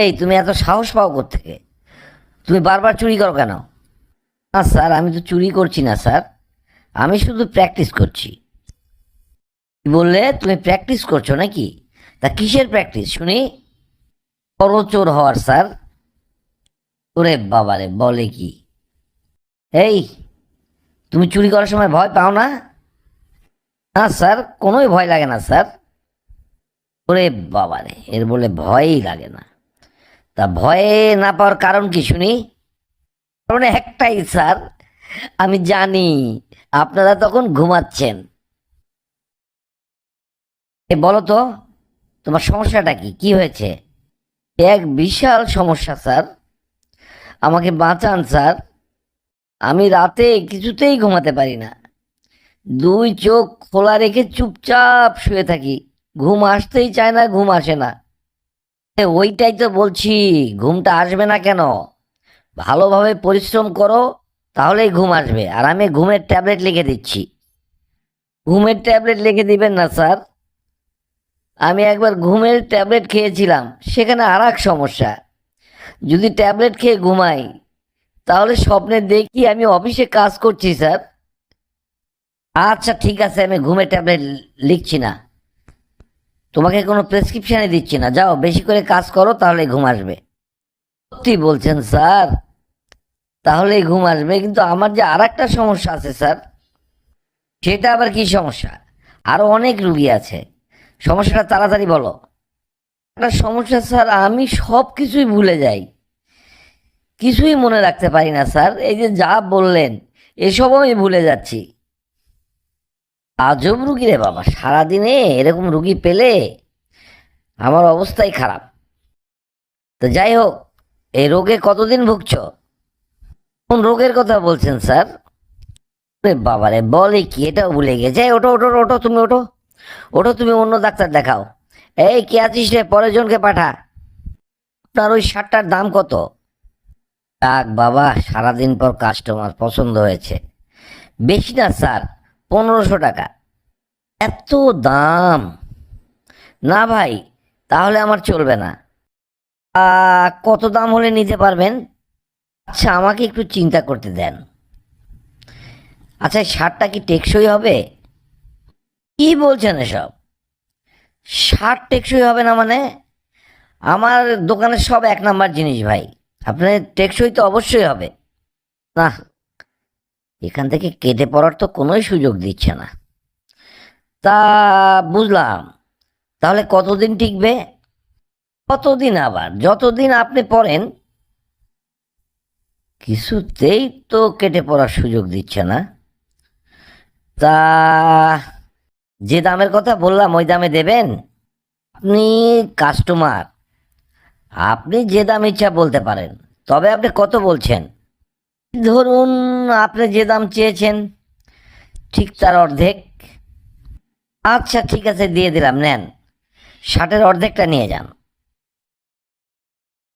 এই তুমি এত সাহস পাও কোত্থেকে? তুমি বারবার চুরি করো কেন? না স্যার, আমি তো চুরি করছি না স্যার, আমি শুধু প্র্যাকটিস করছি। কি বললে? তুমি প্র্যাকটিস করছো নাকি? তা কিসের প্র্যাকটিস শুনি? বড় চোর হওয়ার স্যার। ওরে বাবারে, বলে কি! এই, তুমি চুরি করার সময় ভয় পাও না? না স্যার, কোনোই ভয় লাগে না স্যার। ওরে বাবারে, এর বলে ভয়ই লাগে না? তা ভয়ে না পাওয়ার কারণ কি শুনি? কারণ একটাই স্যার, আমি জানি আপনারা তখন ঘুমাচ্ছেন। বলো তো, তোমার সমস্যাটা কি? কি হয়েছে? এক বিশাল সমস্যা স্যার, আমাকে বাঁচান স্যার। আমি রাতে কিছুতেই ঘুমাতে পারি না, দুই চোখ খোলা রেখে চুপচাপ শুয়ে থাকি। ঘুম আসতেই চায় না, ঘুম আসে না। ওইটাই তো বলছি, ঘুমটা আসবে না কেন? ভালোভাবে পরিশ্রম করো, তাহলেই ঘুম আসবে। আর আমি ঘুমের ট্যাবলেট লিখে দিচ্ছি। ঘুমের ট্যাবলেট লিখে দিবেন না স্যার? আমি একবার ঘুমের ট্যাবলেট খেয়েছিলাম, সেখানে আর এক সমস্যা। যদি ট্যাবলেট খেয়ে ঘুমাই, তাহলে স্বপ্নে দেখি আমি অফিসে কাজ করছি স্যার। আচ্ছা ঠিক আছে, আমি ঘুমের ট্যাবলেট লিখছি না, তোমাকে কোনো প্রেসক্রিপশানে দিচ্ছি না। যাও, বেশি করে কাজ করো, তাহলে ঘুম আসবে। সত্যি বলছেন স্যার? তাহলেই ঘুম আসবে, কিন্তু আমার যে আর একটা সমস্যা আছে স্যার। সেটা আবার কি সমস্যা? আরো অনেক রুগী আছে, সমস্যাটা তাড়াতাড়ি বলো। একটা সমস্যা স্যার, আমি সব কিছুই ভুলে যাই, কিছুই মনে রাখতে পারি না স্যার। এই যে যা বললেন, এসবও আমি ভুলে যাচ্ছি। আজব রুগী রে বাবা, সারাদিনে এরকম রুগী পেলে আমার অবস্থাই খারাপ। তো যাই হোক, এই রোগে কতদিন ভুগছ? কোন রোগের কথা বলছেন স্যার? আরে বাবারে, বলে কি! এটাও ভুলে গেছে। এই, ওঠো ওঠো ওঠো, তুমি ওঠো। ওঠো, তুমি অন্য ডাক্তার দেখাও। এই, কে আছিস রে? পরের জনকে পাঠা। আপনার ওই শার্টটার দাম কত? যাক বাবা, সারাদিন পর কাস্টমার পছন্দ হয়েছে। বেশি না স্যার, 1500 টাকা। এত দাম? না ভাই, তাহলে আমার চলবে না। কত দাম হলে নিতে পারবেন? আচ্ছা, আমাকে একটু চিন্তা করতে দেন। আচ্ছা, এই শার্টটা কি টেকসই হবে? কি বলছেন এসব? শার্ট টেকসই হবে না মানে? আমার দোকানের সব এক নাম্বার জিনিস ভাই, আপনার টেকসই তো অবশ্যই হবে। না, এখান থেকে কেটে পড়ার তো কোনোই সুযোগ দিচ্ছে না। তা বুঝলাম, তাহলে কতদিন টিকবে? কতদিন আবার? যতদিন আপনি পড়েন। কিছুতেই তো কেটে পড়ার সুযোগ দিচ্ছে না। তা যে দামের কথা বললাম, ওই দামে দেবেন? আপনি কাস্টমার, আপনি যে দাম ইচ্ছা বলতে পারেন। তবে আপনি কত বলছেন? ধরুন, আপনি যে দাম চেয়েছেন ঠিক তার অর্ধেক। আচ্ছা ঠিক আছে, দিয়ে দিলাম, নেন, শার্টের অর্ধেকটা নিয়ে যান।